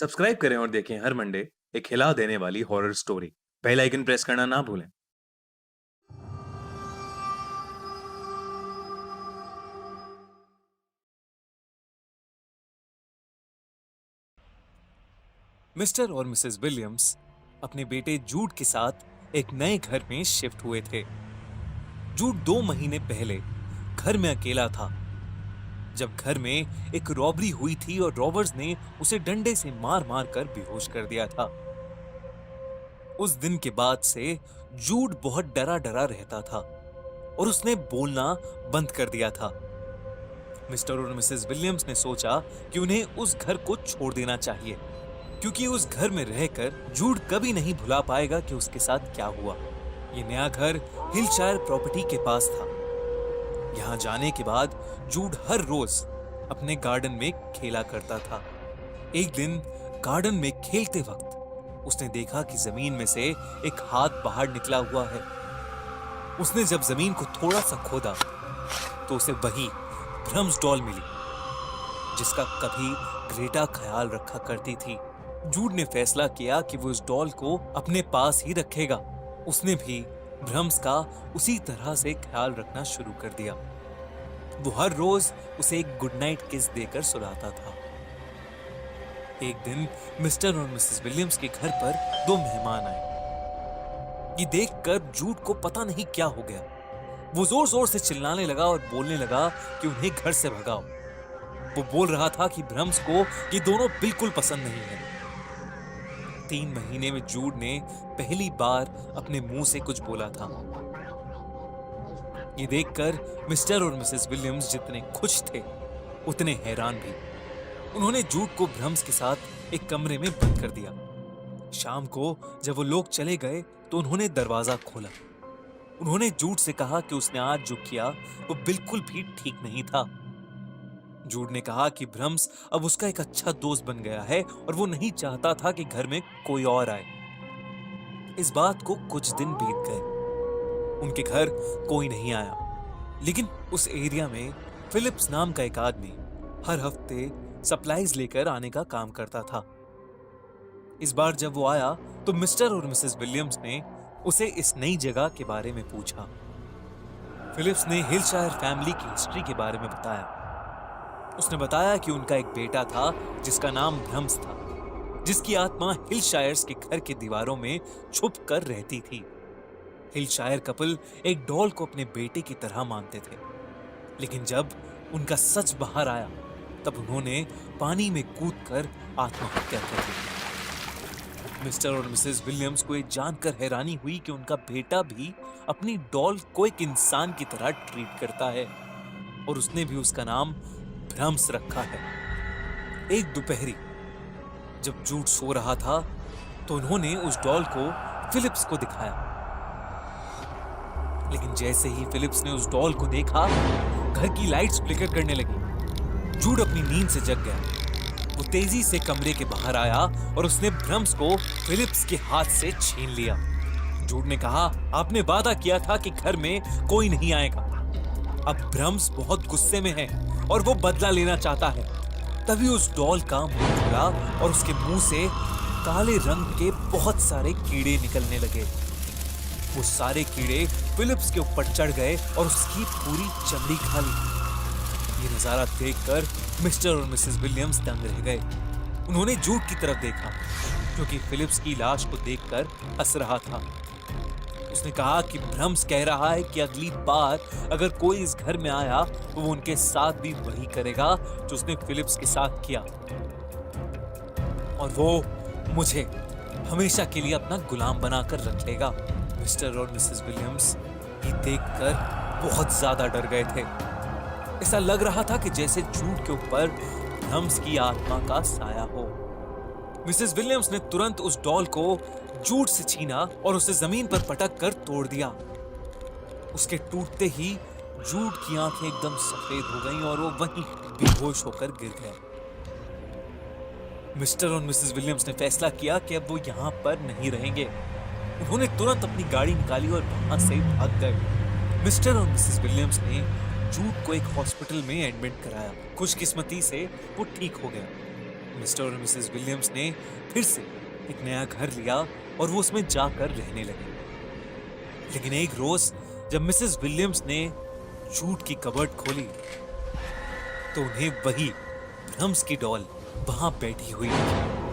Subscribe करें और देखें हर मंडे एक हिला देने वाली horror story. Bell icon press करना ना भूलें। मिस्टर और मिसेस विलियम्स अपने बेटे जूड के साथ एक नए घर में शिफ्ट हुए थे। जूड 2 महीने पहले घर में अकेला था जब घर में एक रॉबरी हुई थी और रॉबर्स ने उसे डंडे से मार मार कर बेहोश कर दिया था। उस दिन के बाद से जूड बहुत डरा डरा रहता था और उसने बोलना बंद कर दिया था। मिस्टर और मिसेस विलियम्स ने सोचा कि उन्हें उस घर को छोड़ देना चाहिए, क्योंकि उस घर में रहकर जूड कभी नहीं भुला पाएगा कि उसके साथ क्या हुआ। ये नया घर हिलशायर प्रॉपर्टी के पास था। यहाँ जाने के बाद जूड हर रोज अपने गार्डन में खेला करता था। एक दिन गार्डन में खेलते वक्त उसने देखा कि जमीन में से एक हाथ बाहर निकला हुआ है। उसने जब जमीन को थोड़ा सा खोदा तो उसे वही भ्रम्स डॉल मिली, जिसका कभी ग्रेटा ख्याल रखा करती थी। जूड ने फैसला किया कि वो इस डॉल को अपने पास ही रखेगा। उसने भी भ्रम्स का उसी तरह से ख्याल रखना शुरू कर दिया। वो हर रोज उसे एक गुड नाइट किस देकर सुलाता था। एक दिन मिस्टर और मिसेस विलियम्स के घर पर 2 मेहमान आए। ये देखकर जूड को पता नहीं क्या हो गया। वो जोर जोर से चिल्लाने लगा और बोलने लगा कि उन्हें घर से भगाओ। वो बोल रहा था कि भ्रम्स को ये दोनों बिल्कुल पसंद नहीं है। 3 महीने में जूड ने पहली बार अपने मुंह से कुछ बोला था। ये देखकर मिस्टर और मिसेस विलियम्स जितने खुश थे उतने हैरान भी। उन्होंने जूड को भ्रम्स के साथ एक कमरे में बंद कर दिया। शाम को जब वो लोग चले गए तो उन्होंने दरवाजा खोला। उन्होंने जूड से कहा कि उसने आज जो किया वो बिल्कुल भी ठीक नहीं था। जूड ने कहा कि भ्रम्स अब उसका एक अच्छा दोस्त बन गया है और वो नहीं चाहता था कि घर में कोई और आए। इस बात को कुछ दिन बीत गए। उनके घर कोई नहीं आया, लेकिन उस एरिया में फिलिप्स नाम का एक आदमी हर हफ्ते सप्लाईज लेकर आने का काम करता था। इस बार जब वो आया तो मिस्टर और मिसेस विलियम्स ने उसे इस नई जगह के बारे में पूछा। फिलिप्स ने हिलशायर फैमिली की हिस्ट्री के बारे में बताया। उसने बताया कि उनका एक बेटा था जिसका नाम भ्रम्स था, जिसकी आत्मा हिलशायर्स के घर की दीवारों में छुप कर रहती थी। हिलशायर कपल एक डॉल को अपने बेटे की तरह मानते थे, लेकिन जब उनका सच बाहर आया तब उन्होंने पानी में कूदकर आत्महत्या कर ली। मिस्टर और मिसेस विलियम्स को ये जानकर हैरानी हुई कि उनका बेटा भी अपनी डॉल को एक इंसान की तरह ट्रीट करता है और उसने भी उसका नाम भ्रम्स रखा है। एक दोपहरी जब जूड सो रहा था तो उन्होंने उस डॉल को फिलिप्स को दिखाया, लेकिन जैसे ही फिलिप्स ने उस डॉल को देखा घर की लाइट्स फ्लिकर करने लगी। जूड अपनी नींद से जग गया। वो तेजी से कमरे के बाहर आया और उसने भ्रम्स को फिलिप्स के हाथ से छीन लिया। जूड ने कहा, आपने वादा किया था कि घर में कोई नहीं आएगा। अब भ्रम्स बहुत गुस्से में है और वो बदला लेना चाहता है। तभी उस डॉल का मुंह खुला और उसके मुंह से काले रंग के बहुत सारे कीड़े निकलने लगे। वो सारे कीड़े फिलिप्स के ऊपर चढ़ गए और उसकी पूरी चमड़ी खा ली। ये नजारा देखकर मिस्टर और मिसेस विलियम्स दंग रह गए। उन्होंने जूड की तरफ देखा, क्योंकि फिलिप्स की लाश को देखकर हंस रहा था। उसने कहा कि भ्रम्स कह रहा है कि अगली बार अगर कोई इस घर में आया तो वो उनके साथ भी वही करेगा जो उसने फिलिप्स के साथ किया, और वो मुझे हमेशा के लिए अपना गुलाम बनाकर रख लेगा। मिस्टर और मिसेस विलियम्स ये देखकर बहुत ज्यादा डर गए थे। ऐसा लग रहा था कि जैसे जूड के ऊपर भ्रम्स की आत्मा का साया हो। मिसेस विलियम्स ने तुरंत उस डॉल को जूड से छीना और उसे जमीन पर पटक कर तोड़ दिया। उसके टूटते ही जूड की आंखें एकदम सफेद हो गईं और वो वहीं बेहोश होकर गिर गया। मिस्टर और मिसेस विलियम्स ने फैसला किया कि अब वो यहाँ पर नहीं रहेंगे। उन्होंने तुरंत अपनी गाड़ी निकाली और वहां से भाग गए। मिस्टर और मिसेस विलियम्स ने जूड को एक हॉस्पिटल में एडमिट कराया। खुशकिस्मती से वो ठीक हो गया। मिस्टर और मिसेस विलियम्स ने फिर से एक नया घर लिया और वो उसमें जाकर रहने लगे। लेकिन एक रोज जब मिसेस विलियम्स ने जूट की कबर्ड खोली तो उन्हें वही भ्रम्स की डॉल वहां बैठी हुई दिखी।